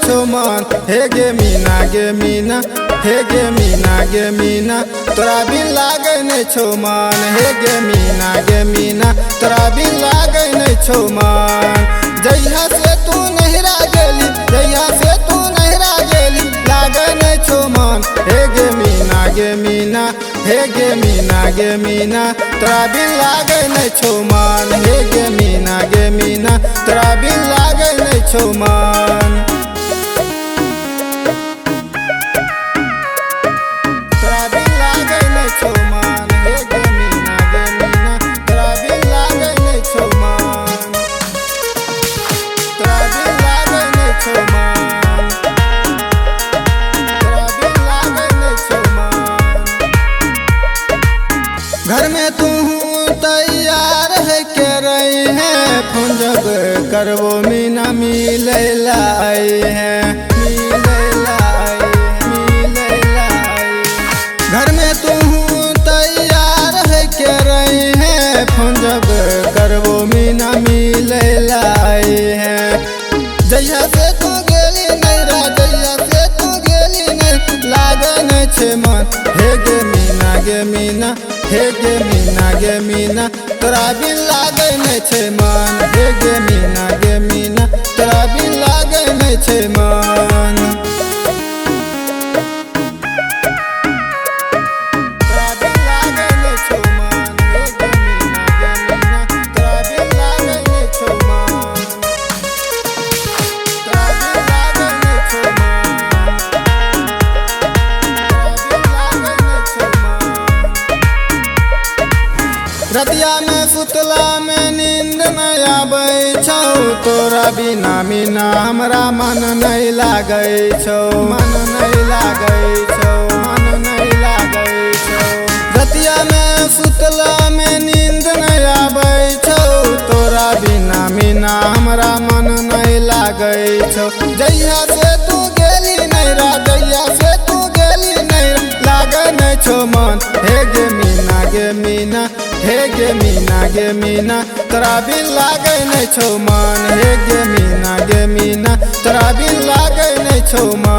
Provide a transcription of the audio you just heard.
छौ मन। हे गे मीना हे गे मीना तोरा बिन लागे नहीं छौ मन। हे गे मीना तोरा बिन लागे नहीं छौ मन। जहिया से तू नहिरा गेली लागे नहीं छौ मन। हे गे मीना तोरा बिन लागे नहीं छौ मन। हे गे मीना तोरा बिन लागे नहीं छौ मन। तोरा बिन लागे नहीं छौ मन। हे गे मीना तोरा बिन लागे नहीं छौ मन। तोरा बिन लागे नहीं छौ मन। तोरा बिन लागे नहीं छौ मन। घर में तू तैयार है के रही है। फोन जब करबो मीना मिले लाई है। घर में तू तैयार है के रही है। फोन जब करबो मीना मिले लाई है। जहिया से तू गेली नैरा लागे नहीं छे मन। हे गे मीना तोरा बिन लागे नहीं छे मन। हे गे मीना तोरा बिन लागे नहीं छे मन। तोरा बिन लागे नहीं छौ मन। हे गे मीना तोरा बिन लागे नहीं छौ मन। तोरा बिन लागे नहीं छौ मन। रतिया में सुतला में नींद नहीं आबै छौ। तोरा बिना मीना हमरा मन नहीं लागै छौ। रतिया में सुतला में नींद नहीं आबै छौ। तोरा बिना मीना हमरा मन नहीं लागै छौ। जहिया से तू गेली नैरा लागे नहीं छौ मन। हे गे मीना तोरा बिन लागे नहीं छौ मन। हे गे मीना तोरा बिन लागे नहीं छौ मन।